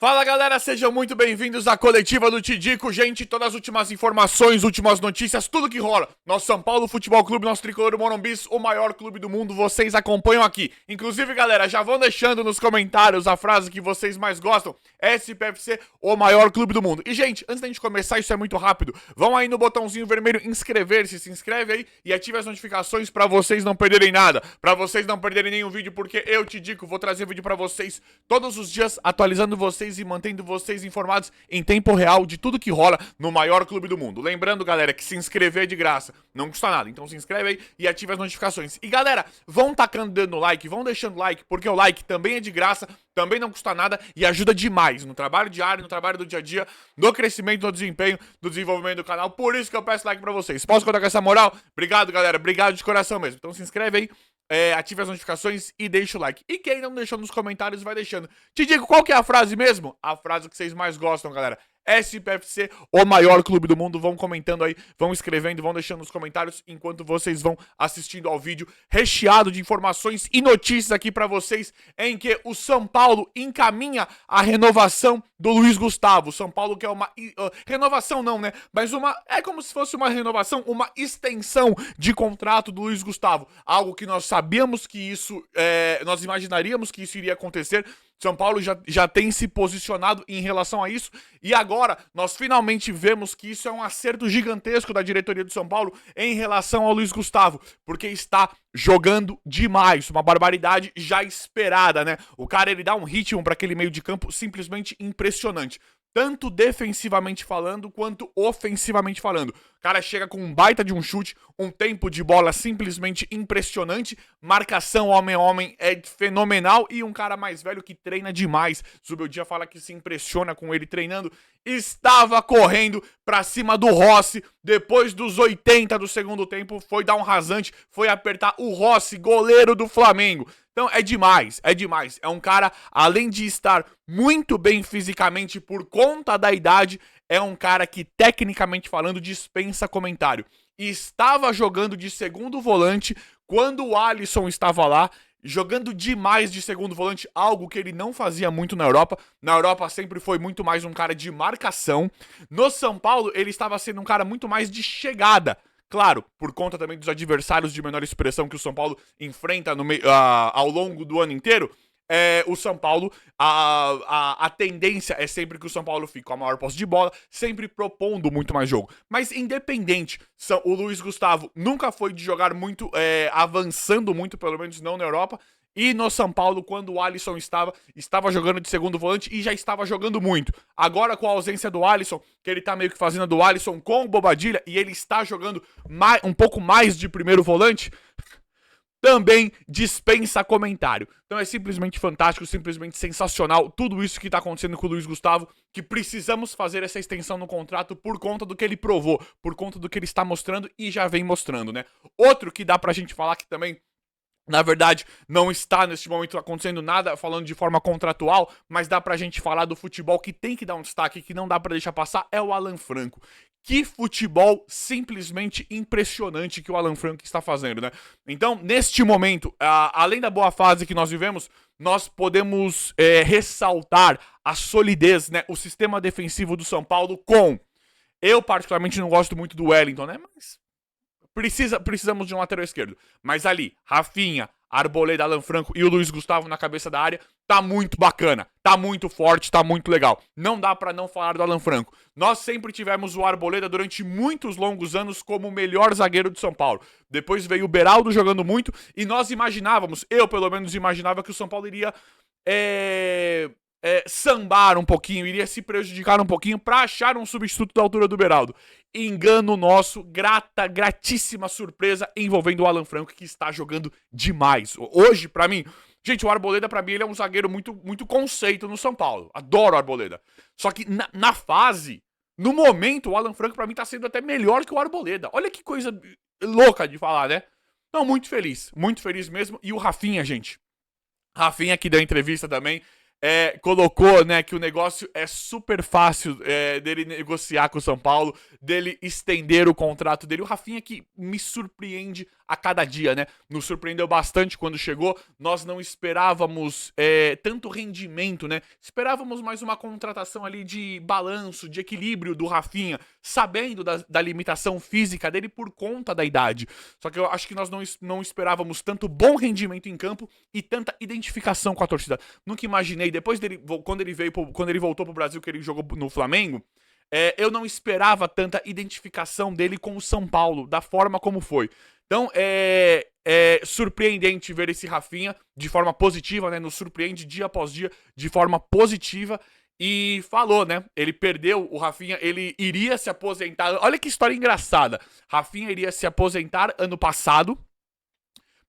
Fala galera, sejam muito bem-vindos à coletiva do Tidico. Gente, todas as últimas informações, últimas notícias, tudo que rola. Nosso São Paulo Futebol Clube, nosso tricolor Morumbis, o maior clube do mundo, vocês acompanham aqui. Inclusive, galera, já vão deixando nos comentários a frase que vocês mais gostam. SPFC, o maior clube do mundo. E, gente, antes da gente começar, isso é muito rápido. Vão aí no botãozinho vermelho inscrever-se, se inscreve aí e ative as notificações pra vocês não perderem nada. Pra vocês não perderem nenhum vídeo, porque eu, Tidico, vou trazer vídeo pra vocês todos os dias, atualizando vocês e mantendo vocês informados em tempo real de tudo que rola no maior clube do mundo. Lembrando, galera, que se inscrever é de graça, não custa nada, então se inscreve aí e ative as notificações. E galera, vão tacando o dedo no like, vão deixando like, porque o like também é de graça, também não custa nada e ajuda demais no trabalho diário, no trabalho do dia a dia, no crescimento, no desempenho, no desenvolvimento do canal. Por isso que eu peço like pra vocês. Posso contar com essa moral? Obrigado, galera, obrigado de coração mesmo. Então se inscreve aí, ative as notificações e deixa o like. E quem não deixou nos comentários, vai deixando. Te digo, qual que é a frase mesmo? A frase que vocês mais gostam, galera. SPFC, o maior clube do mundo. Vão comentando aí, vão escrevendo, vão deixando nos comentários enquanto vocês vão assistindo ao vídeo recheado de informações e notícias aqui pra vocês, em que o São Paulo encaminha a renovação do Luiz Gustavo. São Paulo quer uma renovação não, né? Mas é como se fosse uma renovação, uma extensão de contrato do Luiz Gustavo. Algo que nós sabíamos que isso, nós imaginaríamos que isso iria acontecer. São Paulo já tem se posicionado em relação a isso e agora nós finalmente vemos que isso é um acerto gigantesco da diretoria do São Paulo em relação ao Luiz Gustavo, porque está jogando demais, uma barbaridade já esperada, né? O cara, ele dá um ritmo para aquele meio de campo simplesmente impressionante. Tanto defensivamente falando, quanto ofensivamente falando. O cara chega com um baita de um chute, um tempo de bola simplesmente impressionante, marcação homem a homem é fenomenal e um cara mais velho que treina demais. Zubeldia fala que se impressiona com ele treinando. Estava correndo pra cima do Rossi, depois dos 80 do segundo tempo, foi dar um rasante, foi apertar o Rossi, goleiro do Flamengo. Então é demais, é demais. É um cara, além de estar muito bem fisicamente por conta da idade, é um cara que, tecnicamente falando, dispensa comentário. E estava jogando de segundo volante quando o Alisson estava lá, jogando demais de segundo volante, algo que ele não fazia muito na Europa. Na Europa sempre foi muito mais um cara de marcação. No São Paulo, ele estava sendo um cara muito mais de chegada. Claro, por conta também dos adversários de menor expressão que o São Paulo enfrenta ao longo do ano inteiro, o São Paulo, a tendência é sempre que o São Paulo fique com a maior posse de bola, sempre propondo muito mais jogo. Mas independente, o Luiz Gustavo nunca foi de jogar muito, avançando muito, pelo menos não na Europa. E no São Paulo, quando o Alisson estava jogando de segundo volante e já estava jogando muito. Agora, com a ausência do Alisson, que ele tá meio que fazendo do Alisson com o Bobadilla, e ele está jogando um pouco mais de primeiro volante, também dispensa comentário. Então é simplesmente fantástico, simplesmente sensacional tudo isso que tá acontecendo com o Luiz Gustavo, que precisamos fazer essa extensão no contrato por conta do que ele provou, por conta do que ele está mostrando e já vem mostrando, né? Outro que dá pra gente falar que também, na verdade, não está neste momento acontecendo nada falando de forma contratual, mas dá pra gente falar do futebol que tem que dar um destaque, que não dá pra deixar passar, é o Alan Franco. Que futebol simplesmente impressionante que o Alan Franco está fazendo, né? Então, neste momento, além da boa fase que nós vivemos, nós podemos ressaltar a solidez, né? O sistema defensivo do São Paulo com... Eu, particularmente, não gosto muito do Wellington, né? Mas... Precisamos de um lateral esquerdo. Mas ali, Rafinha, Arboleda, Alan Franco e o Luiz Gustavo na cabeça da área, tá muito bacana, tá muito forte, tá muito legal. Não dá pra não falar do Alan Franco. Nós sempre tivemos o Arboleda durante muitos longos anos como o melhor zagueiro de São Paulo. Depois veio o Beraldo jogando muito e nós imaginávamos, eu pelo menos imaginava que o São Paulo iria sambar um pouquinho, iria se prejudicar um pouquinho pra achar um substituto da altura do Beraldo. Engano nosso, gratíssima surpresa envolvendo o Alan Franco, que está jogando demais. Hoje, pra mim, gente, o Arboleda pra mim ele é um zagueiro muito, muito conceito no São Paulo. Adoro o Arboleda. Só que na fase, no momento, o Alan Franco pra mim tá sendo até melhor que o Arboleda. Olha que coisa louca de falar, né? Não, muito feliz mesmo. E o Rafinha, gente. Rafinha que deu entrevista também. colocou, né, que o negócio é super fácil dele negociar com o São Paulo, dele estender o contrato dele. O Rafinha que me surpreende a cada dia, né? Nos surpreendeu bastante quando chegou. Nós não esperávamos tanto rendimento, né? Esperávamos mais uma contratação ali de balanço, de equilíbrio do Rafinha, sabendo da limitação física dele por conta da idade. Só que eu acho que nós não esperávamos tanto bom rendimento em campo e tanta identificação com a torcida. Nunca imaginei, depois dele, quando ele voltou pro Brasil, que ele jogou no Flamengo, eu não esperava tanta identificação dele com o São Paulo, da forma como foi. Então, é surpreendente ver esse Rafinha de forma positiva, né? Nos surpreende dia após dia de forma positiva. E falou, né? Ele perdeu, o Rafinha, ele iria se aposentar. Olha que história engraçada. Rafinha iria se aposentar ano passado.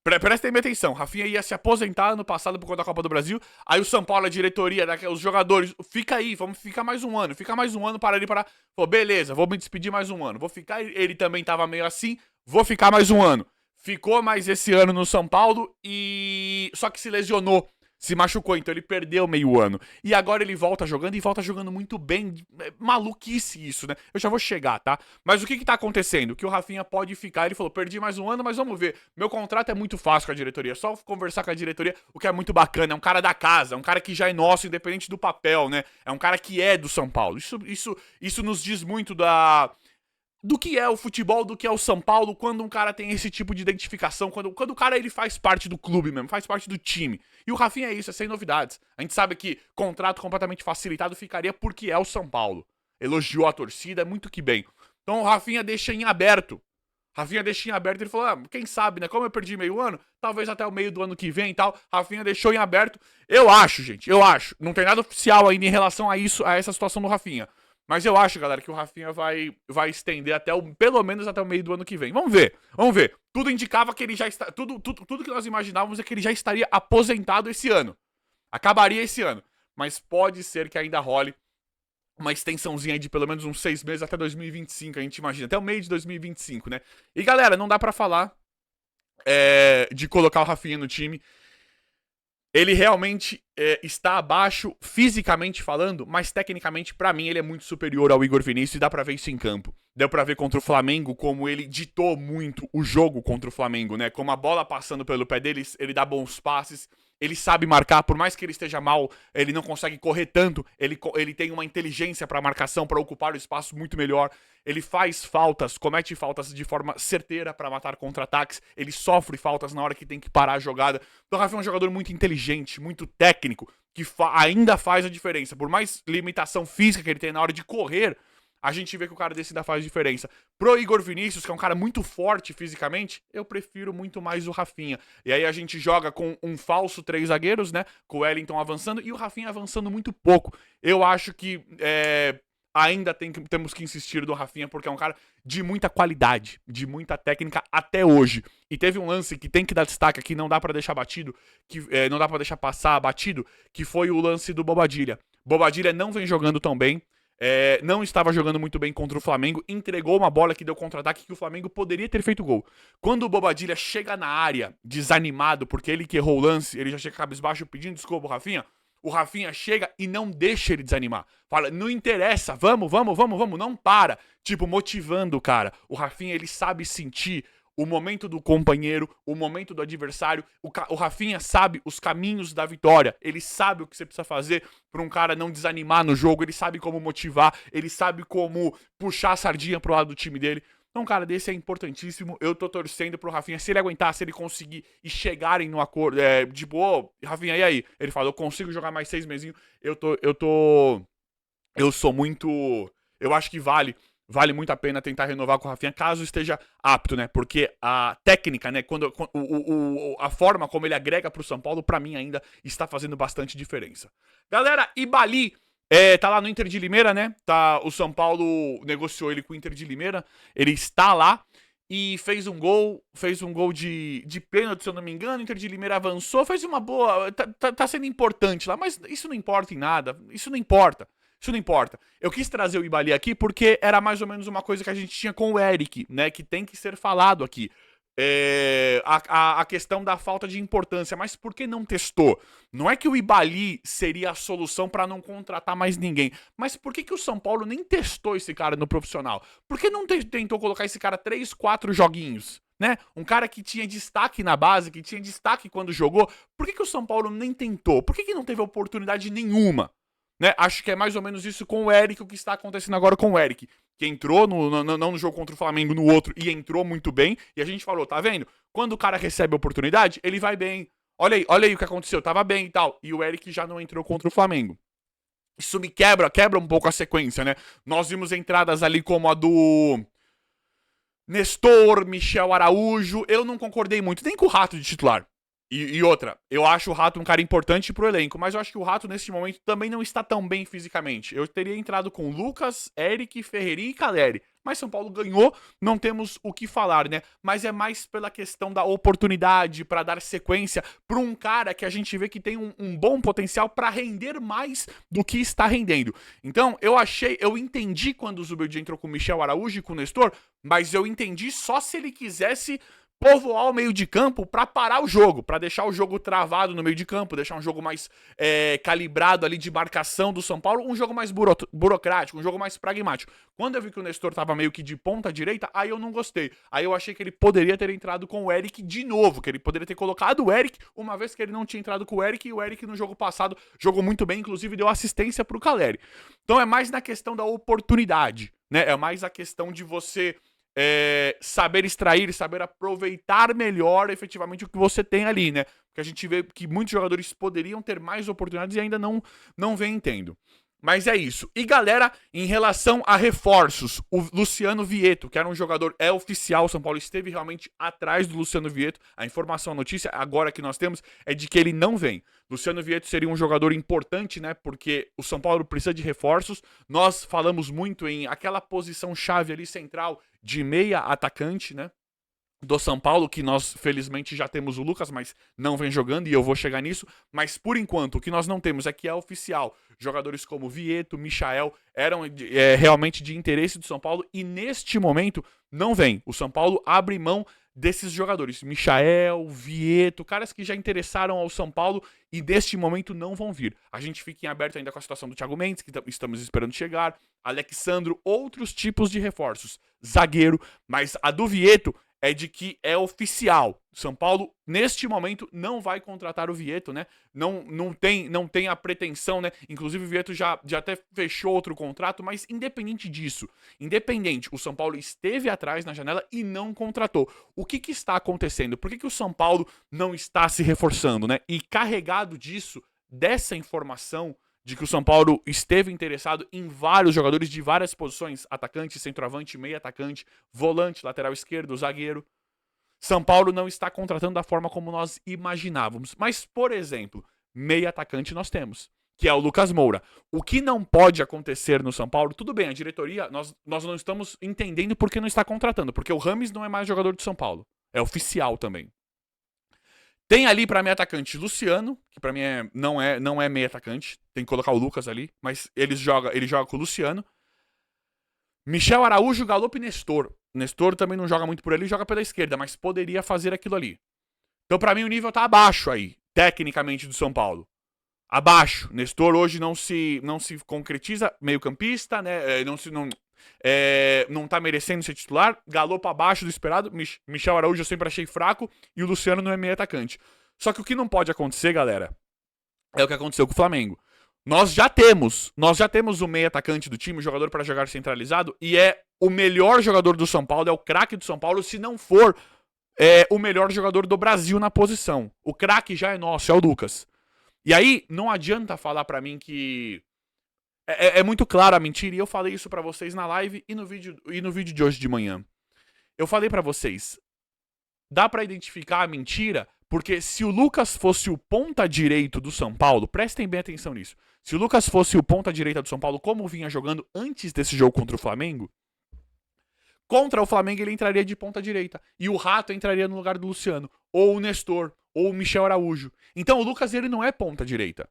Prestem atenção, Rafinha ia se aposentar ano passado por conta da Copa do Brasil. Aí o São Paulo, a diretoria, os jogadores, fica aí, vamos ficar mais um ano. Fica mais um ano para ele parar. Pô, beleza, vou me despedir mais um ano. Vou ficar, ele também tava meio assim, vou ficar mais um ano. Ficou mais esse ano no São Paulo e só que se lesionou, se machucou, então ele perdeu meio ano. E agora ele volta jogando e volta jogando muito bem. Maluquice isso, né? Eu já vou chegar, tá? Mas o que tá acontecendo? Que o Rafinha pode ficar, ele falou, perdi mais um ano, mas vamos ver. Meu contrato é muito fácil com a diretoria, só conversar com a diretoria, o que é muito bacana. É um cara da casa, é um cara que já é nosso, independente do papel, né? É um cara que é do São Paulo. Isso nos diz muito do que é o futebol, do que é o São Paulo, quando um cara tem esse tipo de identificação, quando o cara ele faz parte do clube mesmo, faz parte do time. E o Rafinha é isso, é sem novidades. A gente sabe que contrato completamente facilitado ficaria porque é o São Paulo. Elogiou a torcida, muito que bem. Então o Rafinha deixa em aberto. Rafinha deixa em aberto, ele falou, quem sabe, né, como eu perdi meio ano, talvez até o meio do ano que vem e tal. Rafinha deixou em aberto. Eu acho, gente, não tem nada oficial ainda em relação a isso, a essa situação do Rafinha. Mas eu acho, galera, que o Rafinha vai estender pelo menos até o meio do ano que vem. Vamos ver. Tudo indicava que ele já está. Tudo que nós imaginávamos é que ele já estaria aposentado esse ano. Acabaria esse ano. Mas pode ser que ainda role uma extensãozinha de pelo menos uns 6 meses até 2025, a gente imagina. Até o meio de 2025, né? E galera, não dá pra falar de colocar o Rafinha no time. Ele realmente está abaixo, fisicamente falando, mas tecnicamente, pra mim, ele é muito superior ao Igor Vinícius e dá pra ver isso em campo. Deu pra ver contra o Flamengo como ele ditou muito o jogo contra o Flamengo, né? Como a bola passando pelo pé dele, ele dá bons passes, ele sabe marcar, por mais que ele esteja mal, ele não consegue correr tanto, ele tem uma inteligência pra marcação, pra ocupar o espaço muito melhor. Ele faz faltas, comete faltas de forma certeira pra matar contra-ataques, ele sofre faltas na hora que tem que parar a jogada. Então o Rafinha é um jogador muito inteligente, muito técnico, que ainda faz a diferença. Por mais limitação física que ele tem na hora de correr, a gente vê que o cara desse ainda faz diferença. Pro Igor Vinícius, que é um cara muito forte fisicamente, eu prefiro muito mais o Rafinha. E aí a gente joga com um falso 3 zagueiros, né? Com o Wellington avançando e o Rafinha avançando muito pouco. Eu acho que ainda temos que insistir do Rafinha, porque é um cara de muita qualidade, de muita técnica até hoje. E teve um lance que tem que dar destaque aqui, não dá pra deixar batido, não dá pra deixar passar batido, que foi o lance do Bobadilha. Bobadilha não vem jogando tão bem, não estava jogando muito bem contra o Flamengo, entregou uma bola que deu contra-ataque que o Flamengo poderia ter feito gol. Quando o Bobadilha chega na área, desanimado, porque ele que errou o lance, ele já chega cabisbaixo pedindo desculpa ao Rafinha, o Rafinha chega e não deixa ele desanimar. Fala, não interessa, vamos, não para. Tipo, motivando o cara. O Rafinha, ele sabe sentir o momento do companheiro, o momento do adversário. O Rafinha sabe os caminhos da vitória. Ele sabe o que você precisa fazer para um cara não desanimar no jogo. Ele sabe como motivar. Ele sabe como puxar a sardinha pro lado do time dele. Então, um cara desse é importantíssimo. Eu tô torcendo pro Rafinha, se ele aguentar, se ele conseguir e chegarem no acordo, de boa, Rafinha, e aí? Ele fala, eu consigo jogar mais 6 mesinhos. Eu sou muito, eu acho que vale muito a pena tentar renovar com o Rafinha, caso esteja apto, né? Porque a técnica, né? A forma como ele agrega pro São Paulo, pra mim ainda está fazendo bastante diferença. Galera, Ibali tá lá no Inter de Limeira, né? O São Paulo negociou ele com o Inter de Limeira. Ele está lá e fez um gol de pênalti, se eu não me engano. O Inter de Limeira avançou, fez uma boa. Tá sendo importante lá, mas isso não importa em nada. Isso não importa. Eu quis trazer o Ibali aqui porque era mais ou menos uma coisa que a gente tinha com o Eric, né? Que tem que ser falado aqui. a questão da falta de importância, mas por que não testou? Não é que o Ibali seria a solução para não contratar mais ninguém, mas por que o São Paulo nem testou esse cara no profissional? Por que não tentou colocar esse cara 3, 4 joguinhos? Né? Um cara que tinha destaque na base, que tinha destaque quando jogou. Por que o São Paulo nem tentou? Por que não teve oportunidade nenhuma? Né? Acho que é mais ou menos isso com o Eric, o que está acontecendo agora com o Eric, que entrou não no jogo contra o Flamengo, no outro, e entrou muito bem, e a gente falou, tá vendo? Quando o cara recebe a oportunidade, ele vai bem. Olha aí o que aconteceu, tava bem e tal. E o Eric já não entrou contra o Flamengo. Isso me quebra um pouco a sequência, né? Nós vimos entradas ali como a do Nestor, Michel Araújo. Eu não concordei muito, nem com o Rato de titular. E outra, eu acho o Rato um cara importante pro elenco, mas eu acho que o Rato, nesse momento, também não está tão bem fisicamente. Eu teria entrado com Lucas, Eric, Ferreirinha e Caleri. Mas São Paulo ganhou, não temos o que falar, né? Mas é mais pela questão da oportunidade para dar sequência para um cara que a gente vê que tem um bom potencial para render mais do que está rendendo. Então, eu entendi quando o Zubeldia entrou com o Michel Araújo e com o Nestor, mas eu entendi só se ele quisesse povoar o meio de campo para parar o jogo, para deixar o jogo travado no meio de campo, deixar um jogo mais calibrado ali de marcação do São Paulo, um jogo mais burocrático, um jogo mais pragmático. Quando eu vi que o Nestor tava meio que de ponta direita, aí eu não gostei. Aí eu achei que ele poderia ter entrado com o Eric de novo, que ele poderia ter colocado o Eric, uma vez que ele não tinha entrado com o Eric, e o Eric no jogo passado jogou muito bem, inclusive deu assistência pro Caleri. Então é mais na questão da oportunidade, né? É mais a questão de você saber extrair, saber aproveitar melhor efetivamente o que você tem ali, né? Porque a gente vê que muitos jogadores poderiam ter mais oportunidades e ainda não vem tendo. Mas é isso. E galera, em relação a reforços, o Luciano Vieto, que era um jogador, é oficial, o São Paulo esteve realmente atrás do Luciano Vieto. A informação, a notícia agora que nós temos é de que ele não vem. Luciano Vieto seria um jogador importante, né? Porque o São Paulo precisa de reforços. Nós falamos muito em aquela posição chave ali central de meia atacante, né? Do São Paulo, que nós felizmente já temos o Lucas, mas não vem jogando e eu vou chegar nisso. Mas por enquanto, o que nós não temos é que é oficial. Jogadores como Vieto, Michael eram realmente de interesse do São Paulo e neste momento não vem. O São Paulo abre mão desses jogadores. Michael, Vieto, caras que já interessaram ao São Paulo e neste momento não vão vir. A gente fica em aberto ainda com a situação do Thiago Mendes, que estamos esperando chegar. Alexandro, outros tipos de reforços. Zagueiro, mas a do Vieto é de que é oficial. São Paulo, neste momento, não vai contratar o Vieto, né? Não tem a pretensão, né? Inclusive o Vieto já até fechou outro contrato, mas independente disso, o São Paulo esteve atrás na janela e não contratou. O que está acontecendo? Por que o São Paulo não está se reforçando, né? E carregado dessa informação de que o São Paulo esteve interessado em vários jogadores de várias posições, atacante, centroavante, meio atacante, volante, lateral esquerdo, zagueiro. São Paulo não está contratando da forma como nós imaginávamos. Mas, por exemplo, meio atacante nós temos, que é o Lucas Moura. O que não pode acontecer no São Paulo, tudo bem, a diretoria, nós não estamos entendendo por que não está contratando, porque o Rames não é mais jogador do São Paulo. É oficial também. Tem ali pra mim atacante Luciano, que pra mim não é meio atacante. Tem que colocar o Lucas ali, mas ele joga com o Luciano. Michel Araújo, Galopo e Nestor. Nestor também não joga muito por ali, joga pela esquerda, mas poderia fazer aquilo ali. Então pra mim o nível tá abaixo aí, tecnicamente, do São Paulo. Abaixo. Nestor hoje não se concretiza, meio campista, né? Não tá merecendo ser titular. Galopo abaixo do esperado. Michel Araújo eu sempre achei fraco. E o Luciano não é meio atacante. Só que o que não pode acontecer, galera, é o que aconteceu com o Flamengo. Nós já temos o meio atacante do time, o jogador para jogar centralizado, e é o melhor jogador do São Paulo, é o craque do São Paulo, se não for o melhor jogador do Brasil na posição. O craque já é nosso, é o Lucas. E aí, não adianta falar pra mim que é muito clara a mentira, e eu falei isso pra vocês na live e no vídeo de hoje de manhã. Eu falei pra vocês, dá pra identificar a mentira, porque se o Lucas fosse o ponta direito do São Paulo, prestem bem atenção nisso. Se o Lucas fosse o ponta direita do São Paulo, como vinha jogando antes desse jogo contra o Flamengo, contra o Flamengo ele entraria de ponta direita. E o Rato entraria no lugar do Luciano. Ou o Nestor, ou o Michel Araújo. Então o Lucas ele não é ponta direita.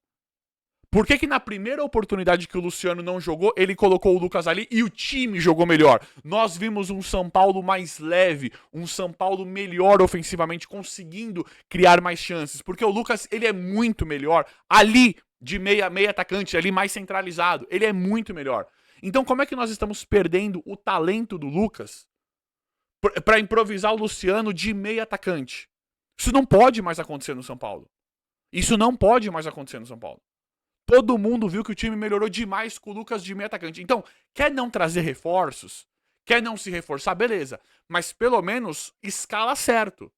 Por que na primeira oportunidade que o Luciano não jogou, ele colocou o Lucas ali e o time jogou melhor? Nós vimos um São Paulo mais leve, um São Paulo melhor ofensivamente, conseguindo criar mais chances. Porque o Lucas, ele é muito melhor ali, de meia atacante, ali mais centralizado. Ele é muito melhor. Então como é que nós estamos perdendo o talento do Lucas para improvisar o Luciano de meia atacante? Isso não pode mais acontecer no São Paulo. Isso não pode mais acontecer no São Paulo. Todo mundo viu que o time melhorou demais com o Lucas de meio atacante. Então, quer não trazer reforços? Quer não se reforçar? Beleza. Mas pelo menos escala certo.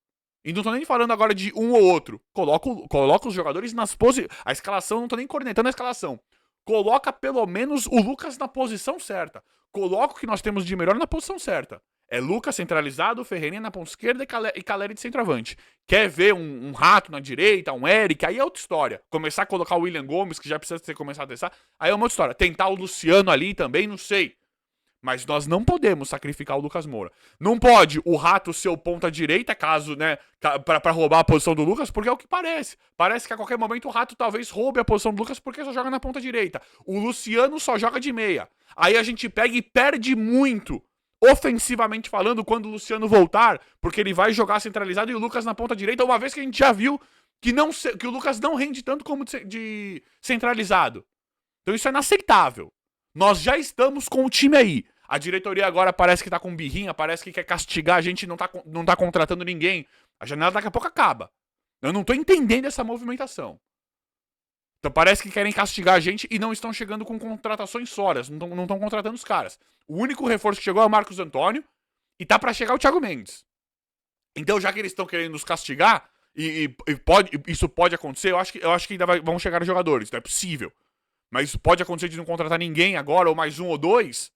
E não tô nem falando agora de um ou outro. Coloca os jogadores nas posições. A escalação, não tô nem cornetando a escalação. Coloca pelo menos o Lucas na posição certa. Coloca o que nós temos de melhor na posição certa. É Lucas centralizado, Ferreirinha na ponta esquerda e Caleri de centroavante. Quer ver um Rato na direita, um Eric, aí é outra história. Começar a colocar o William Gomes, que já precisa ter começado a testar, aí é uma outra história. Tentar o Luciano ali também, não sei. Mas nós não podemos sacrificar o Lucas Moura. Não pode o Rato ser o ponta direita, caso, né, pra roubar a posição do Lucas, porque é o que parece. Parece que a qualquer momento o Rato talvez roube a posição do Lucas porque só joga na ponta direita. O Luciano só joga de meia. Aí a gente pega e perde muito, ofensivamente falando, quando o Luciano voltar, porque ele vai jogar centralizado e o Lucas na ponta direita, uma vez que a gente já viu que o Lucas não rende tanto como de centralizado. Então isso é inaceitável. Nós já estamos com o time aí. A diretoria agora parece que tá com birrinha, parece que quer castigar a gente, não tá contratando ninguém. A janela daqui a pouco acaba. Eu não tô entendendo essa movimentação. Então parece que querem castigar a gente e não estão chegando com contratações sólidas, não estão contratando os caras. O único reforço que chegou é o Marcos Antônio e tá pra chegar o Thiago Mendes. Então já que eles estão querendo nos castigar, isso pode acontecer, eu acho que ainda vão chegar os jogadores, não é possível. Mas isso pode acontecer de não contratar ninguém agora, ou mais um ou dois.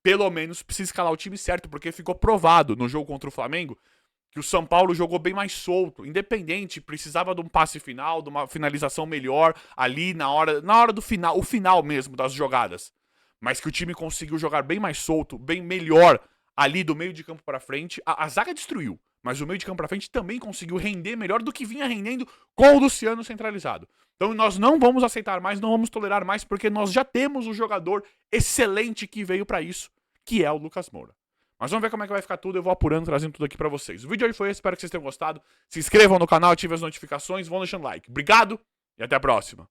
Pelo menos precisa escalar o time certo, porque ficou provado no jogo contra o Flamengo que o São Paulo jogou bem mais solto, independente, precisava de um passe final, de uma finalização melhor ali na hora do final, o final mesmo das jogadas. Mas que o time conseguiu jogar bem mais solto, bem melhor ali do meio de campo para frente. A zaga destruiu, mas o meio de campo para frente também conseguiu render melhor do que vinha rendendo com o Luciano centralizado. Então nós não vamos aceitar mais, não vamos tolerar mais, porque nós já temos um jogador excelente que veio para isso, que é o Lucas Moura. Mas vamos ver como é que vai ficar tudo, eu vou apurando, trazendo tudo aqui pra vocês. O vídeo hoje foi esse, espero que vocês tenham gostado. Se inscrevam no canal, ativem as notificações, vão deixando like. Obrigado e até a próxima.